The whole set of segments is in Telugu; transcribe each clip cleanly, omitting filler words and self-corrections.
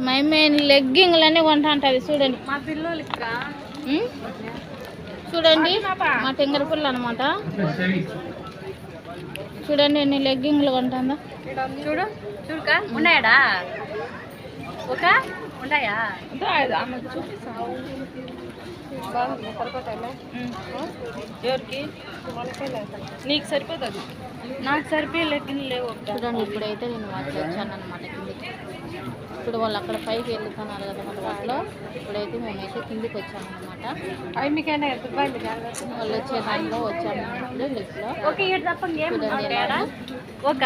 మేము లెగ్గింగ్లన్నీ కొంటా ఉంటుంది చూడండి. మా పిల్లలకి చూడండి మా టెంగర పిల్ల అనమాట. చూడండి ఎన్ని లెగ్గింగ్లు కొంటుందా. చూడు చూడక ఉన్నాయడా ఒక ఉన్నాయా ఎవరికి నీకు సరిపోతుంది. నాకు సరిపోయే లెగ్గింగ్ లేవు. చూడండి ఇప్పుడైతే నేను వాటికి వచ్చాను అనమాట కిందికి. ఇప్పుడు వాళ్ళు అక్కడ పైకి వెళ్తున్నారు కదా మన వాటిలో. ఇప్పుడైతే మేమైతే కిందికి వచ్చాము అనమాట. అవి మీకైనా వాళ్ళు వచ్చే దాంట్లో వచ్చాము ఇప్పుడు లిఫ్ట్లో. ఓకే ఏడు తప్ప ఏడా ఒక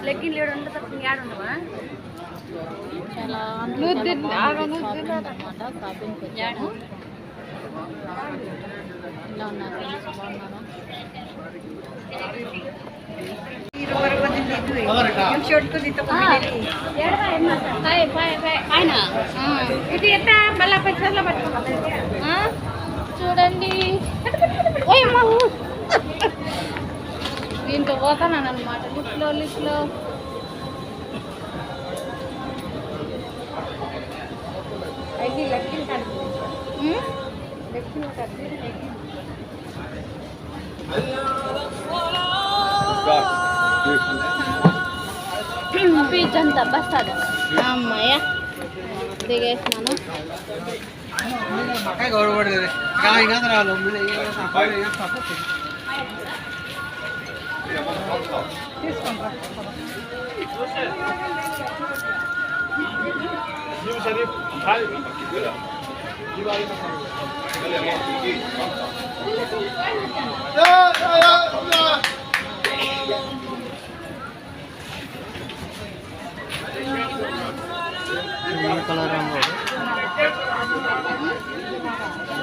లెగ్గింగ్ లేడు ఉండ తప్ప ఏడుండవా చాలా అనమాట. షాపింగ్కి వచ్చాము. ఇలా ఉన్నారు బాగున్నాను. చూడండి దీంట్లో పోతాను అనమాట లిఫ్ట్లో. పిజ్జంతా బస్తాదా అమ్మాయ దిగేసినాను.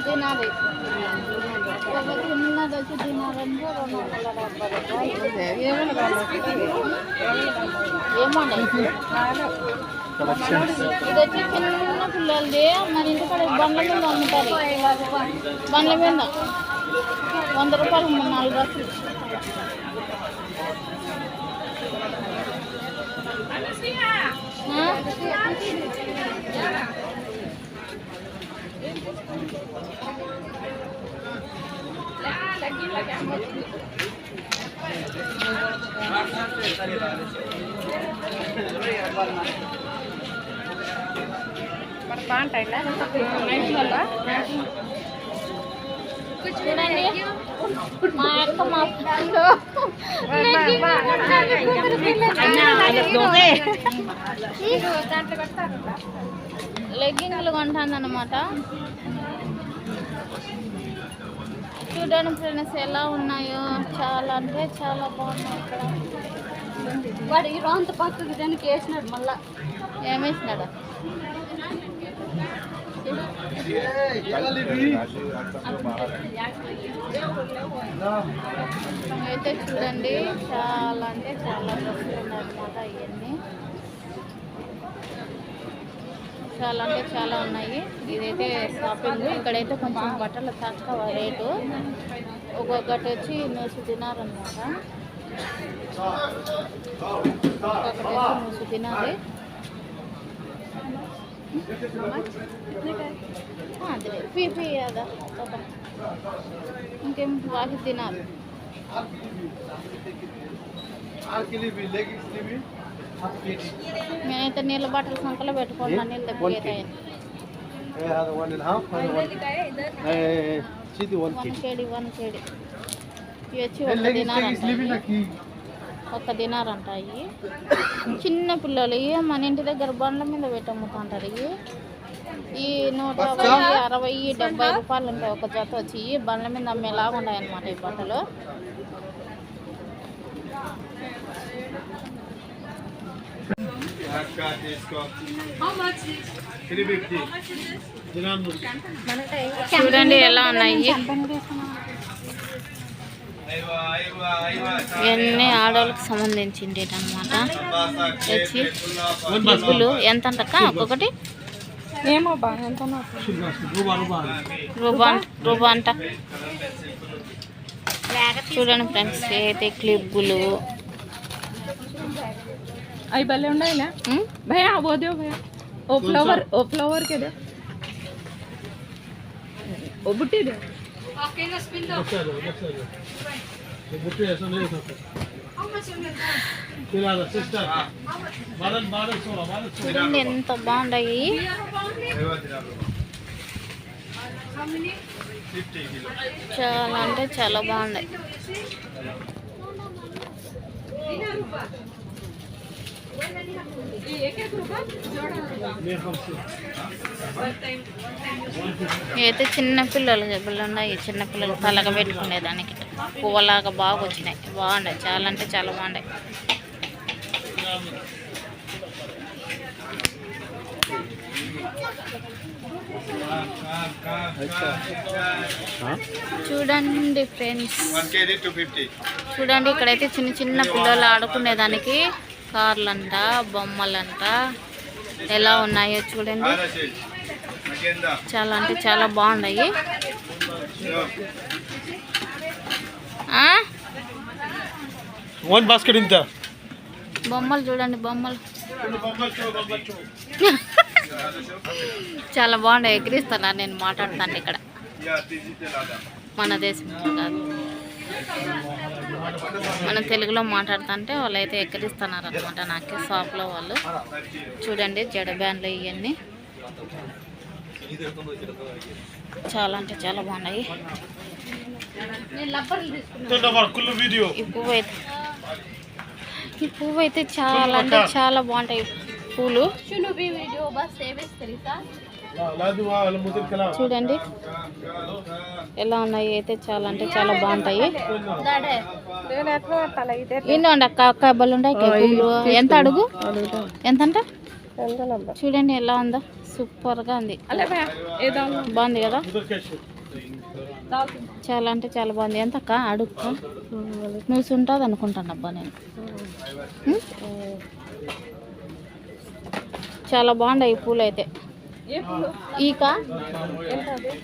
తినాలి చిన్నది వచ్చి తినాలంటే 270 ఏమోండి. ఇది వచ్చి చిన్న పిల్లలది. మన ఇంటికాడ బండ్ల మీద అమ్ముతారు. బండ్ల మీద 100 రూపాయలు 4 డ్రెస్సులు. చూడండి మా అక్క మా లెగ్గింగ్లు కొంటాను అనమాట. చూడండి ఫ్రెండ్స్ ఎలా ఉన్నాయో. చాలా అంటే చాలా బాగున్నాయి. ఇక్కడ వాడు ఈ రాంత పక్కకి దానికి వేసినాడు. మళ్ళా ఏమేసినాడు అయితే చూడండి చాలా అంటే చాలా డ్రెస్సులు ఉన్నాయన్నమాట. ఇవన్నీ చాలా అంటే చాలా ఉన్నాయి. ఇదైతే షాపింగ్. ఇక్కడైతే కొంచెం బట్టలు తక్కువ రేటు. ఒక్కొక్కటి వచ్చి 100 దినార్ అన్నమాట. ఒక్కొక్కటి వచ్చి 100 దినారే. ఫీ అదా ఇంకేం వాకి తినాలి. నేనైతే నీళ్ళ బట్టలు సంకలో పెట్టుకుంటా. నీళ్ళు తగ్గిపోతాయని 1 kg ఇవి వచ్చి 1 దినార్ అంటాయి. 1 దినార్ అంటాయి. చిన్న పిల్లలు ఇవి మన ఇంటి దగ్గర బండ్ల మీద పెట్టి అమ్ముతుంటారు. ఇవి ఈ 150, 60, 70 రూపాయలు ఉంటాయి ఒక జత వచ్చి. బండ్ల మీద అమ్మేలాగా ఉన్నాయి అన్నమాట ఈ బట్టలు. చూడండి ఎలా ఉన్నాయి. ఇవన్నీ ఆడవాళ్ళకి సంబంధించింది అనమాట. వచ్చి క్లిప్పులు ఎంత అంటక్క ఒక్కొక్కటి? ఏమో రూబా అంట. చూడండి ఫ్రెండ్స్ అయితే క్లిప్పులు అవి భలే ఉన్నాయి. భయా పోదేవు భయా ओ फ्लावर के दे ओ बुट्टी दे बुट्टी ऐसा नहीं होता खिलाना सिस्टर बारह बारह सोलह చూడండి ఎంత బాగున్నాయి. చాలా అంటే చాలా బాగున్నాయి. అయితే చిన్న పిల్లలు జబ్బులు ఉన్నాయి. చిన్న పిల్లలు తలగా పెట్టుకునేదానికి పువ్వులాగా బాగా వచ్చినాయి. బాగున్నాయి, చాలా అంటే చాలా బాగున్నాయి. చూడండి ఫ్రెండ్స్, చూడండి ఇక్కడైతే చిన్న చిన్న పిల్లలు ఆడుకునేదానికి కార్లంట, బొమ్మలంట ఎలా ఉన్నాయో చూడండి. చాలా అంటే చాలా బాగున్నాయి. బొమ్మలు చూడండి, బొమ్మలు చాలా బాగున్నాయి. ఎగిరిస్తున్నా నేను మాట్లాడుతాను ఇక్కడ. మన దేశంలో కాదు, మనం తెలుగులో మాట్లాడుతుంటే వాళ్ళు అయితే ఎక్కిరిస్తున్నారు అనమాట. నాకే షాప్లో వాళ్ళు చూడండి జడ బ్యాండ్లు ఇవన్నీ చాలా అంటే చాలా బాగున్నాయి. ఈ పువ్వు అయితే చాలా అంటే చాలా బాగుంటాయి పూలు. చూడండి ఎలా ఉన్నాయి, అయితే చాలా అంటే చాలా బాగుంటాయి. ఏంటండి అక్క అక్క బల్లుంటాయి పూలు. ఎంత అడుగు, ఎంత అంట చూడండి ఎలా ఉందో, సూపర్గా ఉంది. బాగుంది కదా, చాలా అంటే చాలా బాగుంది. ఎంత అక్క అడుక్క నువ్వు ఉంటుంది అనుకుంటాను అబ్బా నేను. చాలా బాగున్నాయి ఈ పూలు అయితే. ఈక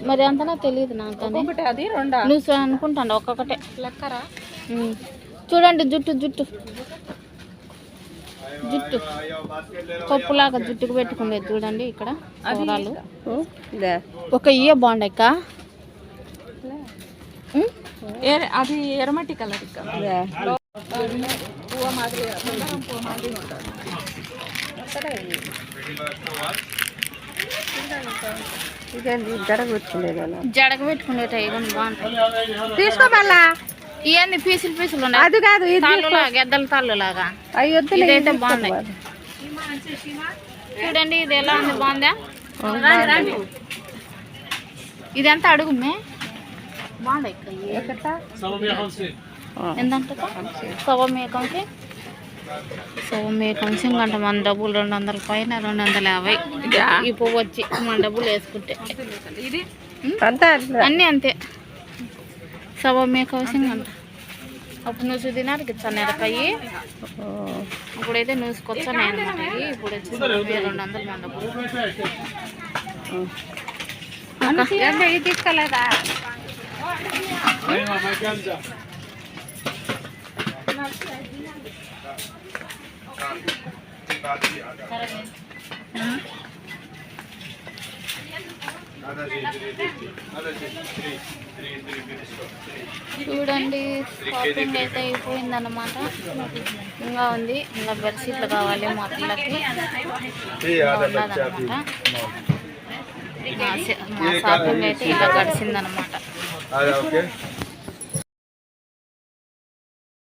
మరి అంతనా తెలియదు నాకు, నువ్వు అనుకుంటాను ఒక్కొక్కటే లెక్కరా. చూడండి జుట్టు జుట్టు జుట్టు పప్పులాగా జుట్టుకు పెట్టుకునేది చూడండి. ఇక్కడ కూరలు ఒక ఇయ్య బాగుండే అక్క, అది ఎర్రమట్టి కలర్ జడగ పెట్టుకునేటాయి బాగుంటాయి. తీసుకోవాలా ఇవన్నీ పీసులు పీసులు ఉన్నాయి. అది కాదు తాళ్ళులాగా, గెద్దల తాళ్ళులాగా ఇదైతే బాగున్నాయి. చూడండి ఇది ఎలా ఉంది, బాగుందా? ఇదంతా అడుగుమే బాగున్నాయి. ఎంతంట సవమేకంకి సవమేకంసి ఇంకంట మన డబ్బులు 200 పైన 250. ఈ పువ్వు వచ్చి మన డబ్బులు వేసుకుంటే అన్నీ అంతే. సవమేకంసి అంట అప్పుడు నువ్వు తినారికి ఇచ్చాను ఎరకాయి, ఇప్పుడైతే నూసుకొచ్చాను అనమాట. ఇప్పుడు వచ్చి 200 మన డబ్బులు తీసుకోలేదా? చూడండి షాపింగ్ అయితే అయిపోయిందన్నమాట. ఇంకా ఉంది, ఇంకా బెడ్షీట్లు కావాలి మా పిల్లకి ఉన్నదన్నమాట. మా షాపింగ్ అయితే ఇలా గడిచిందనమాట.